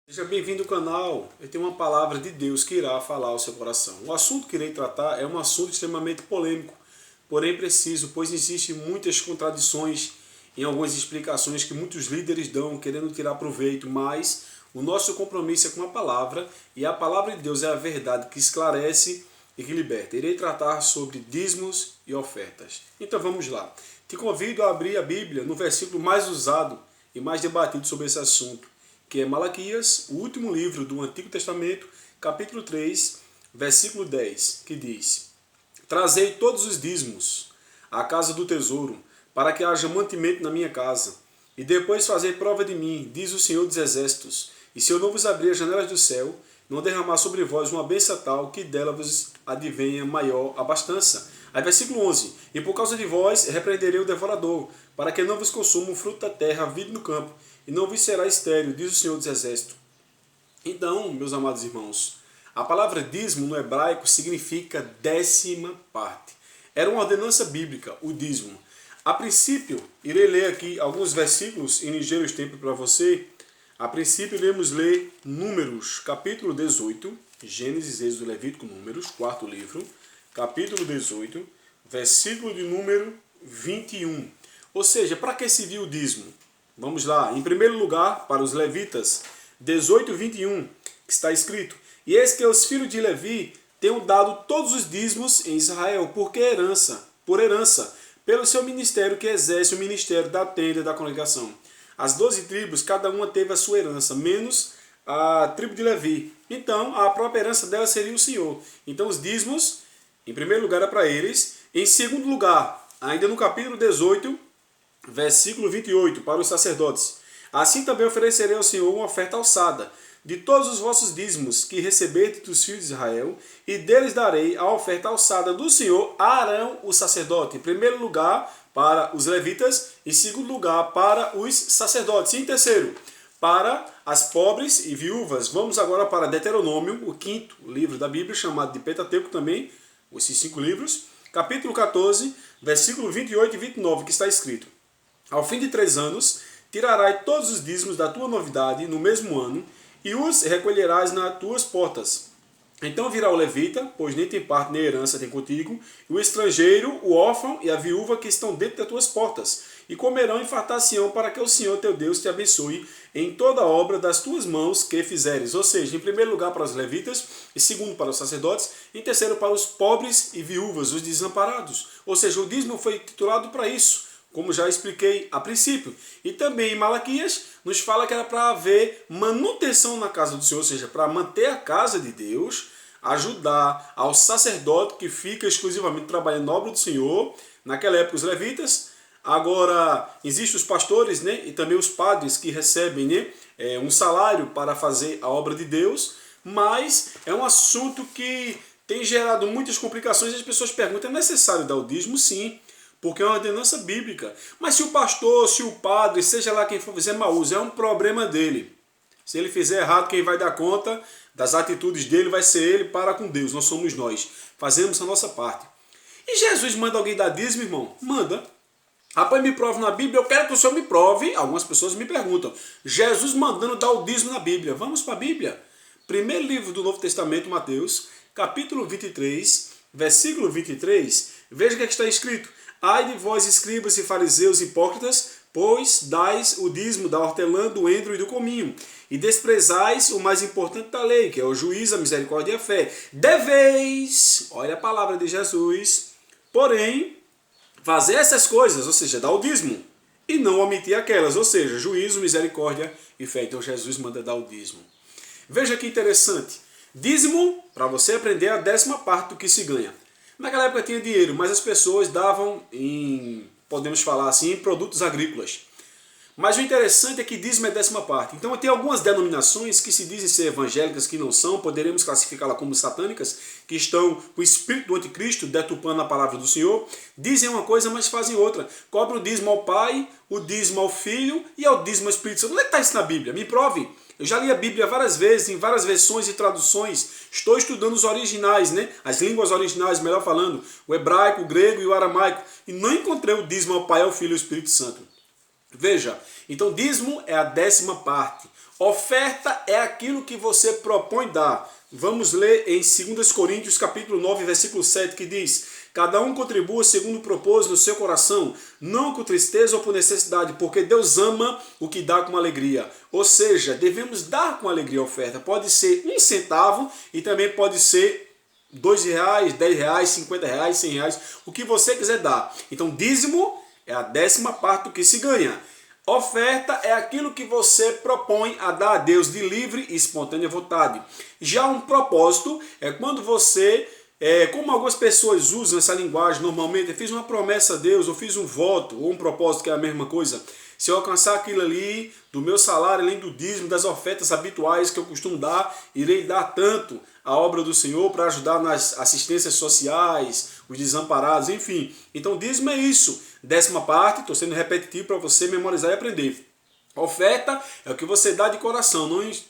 Seja bem-vindo ao canal. Eu tenho uma palavra de Deus que irá falar ao seu coração. O assunto que irei tratar é um assunto extremamente polêmico, porém preciso, pois existem muitas contradições em algumas explicações que muitos líderes dão, querendo tirar proveito, mas o nosso compromisso é com a palavra, e a palavra de Deus é a verdade que esclarece e que liberta. Irei tratar sobre dízimos e ofertas. Então vamos lá. Te convido a abrir a Bíblia no versículo mais usado e mais debatido sobre esse assunto, que é Malaquias, o último livro do Antigo Testamento, capítulo 3, versículo 10, que diz: Trazei todos os dízimos à casa do tesouro, para que haja mantimento na minha casa. E depois fazei prova de mim, diz o Senhor dos Exércitos, e se eu não vos abrir as janelas do céu, não derramar sobre vós uma bênção tal, que dela vos advenha maior abastança. Aí versículo 11, e por causa de vós repreenderei o devorador, para que não vos consuma o fruto da terra, vive no campo, e não vos será estéril, diz o Senhor dos Exércitos. Então, meus amados irmãos, a palavra dízimo no hebraico significa décima parte. Era uma ordenança bíblica, o dízimo. A princípio, irei ler aqui alguns versículos em ligeiros tempos para você. A princípio, iremos ler Números, capítulo 18, Gênesis, Êxodo, Levítico, Números, quarto livro, capítulo 18, versículo de número 21. Ou seja, para que se viu o dízimo? Vamos lá. Em primeiro lugar, para os levitas, 18, 21, que está escrito: E eis que os filhos de Levi tenham dado todos os dízimos em Israel, por herança, pelo seu ministério que exerce o ministério da tenda da congregação. As 12 tribos, cada uma teve a sua herança, menos a tribo de Levi. Então, a própria herança dela seria o Senhor. Então, os dízimos, em primeiro lugar, é para eles. Em segundo lugar, ainda no capítulo 18, versículo 28, para os sacerdotes: Assim também oferecerei ao Senhor uma oferta alçada, de todos os vossos dízimos que receberdes dos filhos de Israel, e deles darei a oferta alçada do Senhor a Arão, o sacerdote. Em primeiro lugar, para os levitas, em segundo lugar, para os sacerdotes. E em terceiro, para as pobres e viúvas. Vamos agora para Deuteronômio, o quinto livro da Bíblia, chamado de Pentateuco também, esses 5 livros, capítulo 14, versículo 28 e 29, que está escrito: Ao fim de 3 anos, tirarás todos os dízimos da tua novidade no mesmo ano, e os recolherás nas tuas portas. Então virá o levita, pois nem tem parte nem herança tem contigo, e o estrangeiro, o órfão e a viúva que estão dentro das tuas portas, e comerão e fartar-se-ão, para que o Senhor teu Deus te abençoe em toda a obra das tuas mãos que fizeres. Ou seja, em primeiro lugar para os levitas, em segundo para os sacerdotes, em terceiro para os pobres e viúvas, os desamparados. Ou seja, o dízimo foi titulado para isso, como já expliquei a princípio. E também em Malaquias nos fala que era para haver manutenção na casa do Senhor, ou seja, para manter a casa de Deus, ajudar ao sacerdote que fica exclusivamente trabalhando na obra do Senhor. Naquela época os levitas, agora existem os pastores, né, e também os padres que recebem, né, um salário para fazer a obra de Deus, mas é um assunto que tem gerado muitas complicações e as pessoas perguntam: é necessário dar o dízimo? Sim, porque é uma ordenança bíblica. Mas se o pastor, se o padre, seja lá quem for fizer mau uso, é um problema dele. Se ele fizer errado, quem vai dar conta das atitudes dele vai ser ele para com Deus. Não somos nós. Fazemos a nossa parte. E Jesus manda alguém dar dízimo, irmão? Manda. Rapaz, me prove na Bíblia. Eu quero que o Senhor me prove. Algumas pessoas me perguntam: Jesus mandando dar o dízimo na Bíblia. Vamos para a Bíblia. Primeiro livro do Novo Testamento, Mateus, capítulo 23, versículo 23. Veja o que está escrito: Ai de vós, escribas e fariseus hipócritas, pois dais o dízimo da hortelã, do endro e do cominho, e desprezais o mais importante da lei, que é o juízo, a misericórdia e a fé. Deveis, olha a palavra de Jesus, porém, fazer essas coisas, ou seja, dar o dízimo, e não omitir aquelas, ou seja, juízo, misericórdia e fé. Então Jesus manda dar o dízimo. Veja que interessante. Dízimo, para você aprender, a 10ª parte do que se ganha. Naquela época tinha dinheiro, mas as pessoas davam em, podemos falar assim, em produtos agrícolas. Mas o interessante é que dízimo é 10ª parte. Então tem algumas denominações que se dizem ser evangélicas, que não são, poderemos classificá-las como satânicas, que estão com o espírito do anticristo, deturpando a palavra do Senhor, dizem uma coisa, mas fazem outra. Cobram o dízimo ao Pai, o dízimo ao Filho e ao dízimo ao Espírito Santo. Onde é que está isso na Bíblia? Me prove. Eu já li a Bíblia várias vezes, em várias versões e traduções. Estou estudando os originais, né? As línguas originais, melhor falando, o hebraico, o grego e o aramaico, e não encontrei o dízimo ao Pai, ao Filho e ao Espírito Santo. Veja, então dízimo é a 10ª parte. Oferta é aquilo que você propõe dar. Vamos ler em 2 Coríntios capítulo 9, versículo 7, que diz: cada um contribua segundo o propósito no seu coração, não com tristeza ou por necessidade, porque Deus ama o que dá com alegria. Ou seja, devemos dar com alegria a oferta. Pode ser 1 centavo e também pode ser R$2, R$10, R$50, R$100, o que você quiser dar. Então, dízimo é a 10ª parte do que se ganha. Oferta é aquilo que você propõe a dar a Deus de livre e espontânea vontade. Já um propósito é quando você, como algumas pessoas usam essa linguagem normalmente, eu fiz uma promessa a Deus, eu fiz um voto, ou um propósito, que é a mesma coisa. Se eu alcançar aquilo ali do meu salário, além do dízimo, das ofertas habituais que eu costumo dar, irei dar tanto à obra do Senhor para ajudar nas assistências sociais, os desamparados, enfim. Então dízimo é isso. 10ª parte, estou sendo repetitivo para você memorizar e aprender. Oferta é o que você dá de coração,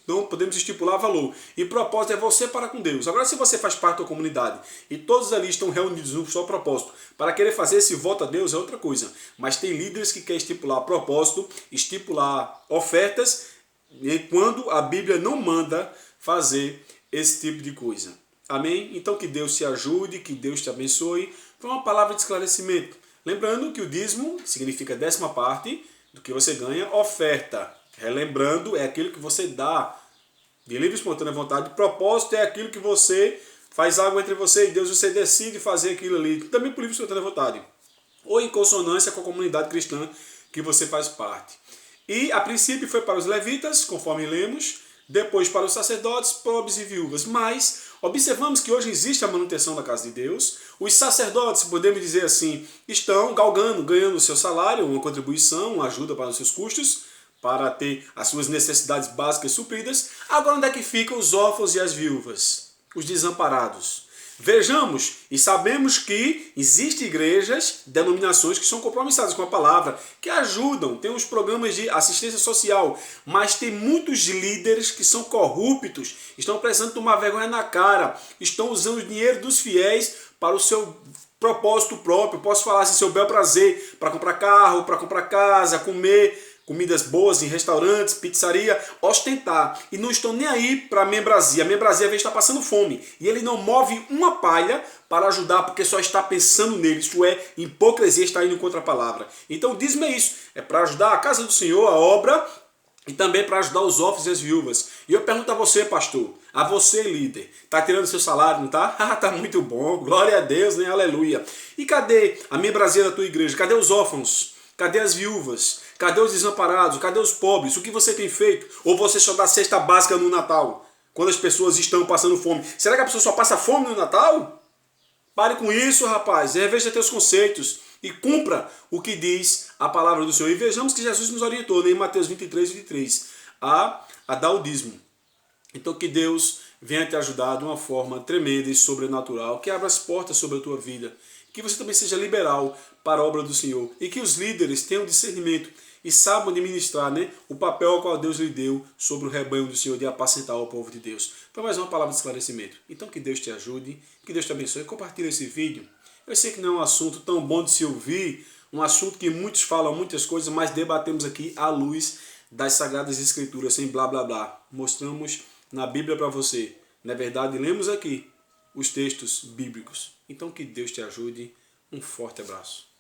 não podemos estipular valor. E propósito é você para com Deus. Agora, se você faz parte da comunidade e todos ali estão reunidos no seu propósito, para querer fazer esse voto a Deus é outra coisa. Mas tem líderes que querem estipular propósito, estipular ofertas, quando a Bíblia não manda fazer esse tipo de coisa. Amém? Então que Deus te ajude, que Deus te abençoe. Foi uma palavra de esclarecimento. Lembrando que o dízimo significa 10ª parte do que você ganha. Oferta, relembrando, é aquilo que você dá de livre e espontânea vontade. Propósito é aquilo que você faz algo entre você e Deus, você decide fazer aquilo ali, também por livre e espontânea vontade. Ou em consonância com a comunidade cristã que você faz parte. E a princípio foi para os levitas, conforme lemos, depois para os sacerdotes, pobres e viúvas. Mas observamos que hoje existe a manutenção da casa de Deus. Os sacerdotes, podemos dizer assim, estão galgando, ganhando o seu salário, uma contribuição, uma ajuda para os seus custos, para ter as suas necessidades básicas supridas. Agora, onde é que ficam os órfãos e as viúvas? Os desamparados. Vejamos e sabemos que existem igrejas, denominações que são compromissadas com a palavra, que ajudam, tem os programas de assistência social, mas tem muitos líderes que são corruptos, estão precisando tomar vergonha na cara, estão usando o dinheiro dos fiéis para o seu propósito próprio, posso falar assim, seu bel prazer, para comprar carro, para comprar casa, comer comidas boas em restaurantes, pizzaria, ostentar. E não estão nem aí para a membresia. A membresia às vezes está passando fome. E ele não move uma palha para ajudar, porque só está pensando nele. Isso é hipocrisia, está indo contra a palavra. Então o dízimo é isso. É para ajudar a casa do Senhor, a obra, e também para ajudar os órfãos e as viúvas. E eu pergunto a você, pastor, a você, líder, está tirando seu salário, não está? Ah, está muito bom, glória a Deus, né? Aleluia. E cadê a membresia da tua igreja? Cadê os órfãos? Cadê as viúvas? Cadê os desamparados? Cadê os pobres? O que você tem feito? Ou você só dá cesta básica no Natal? Quando as pessoas estão passando fome. Será que a pessoa só passa fome no Natal? Pare com isso, rapaz. Reveja teus conceitos e cumpra o que diz a palavra do Senhor. E vejamos que Jesus nos orientou, né, em Mateus 23, 23, a dar o dízimo. Então que Deus venha te ajudar de uma forma tremenda e sobrenatural, que abra as portas sobre a tua vida, que você também seja liberal para a obra do Senhor e que os líderes tenham discernimento e saibam administrar, né, o papel ao qual Deus lhe deu sobre o rebanho do Senhor de apacentar o povo de Deus. Foi mais uma palavra de esclarecimento. Então que Deus te ajude, que Deus te abençoe. Compartilhe esse vídeo. Eu sei que não é um assunto tão bom de se ouvir, um assunto que muitos falam muitas coisas, mas debatemos aqui à luz das Sagradas Escrituras, sem blá blá blá. Mostramos na Bíblia para você. Na verdade, lemos aqui os textos bíblicos. Então que Deus te ajude. Um forte abraço.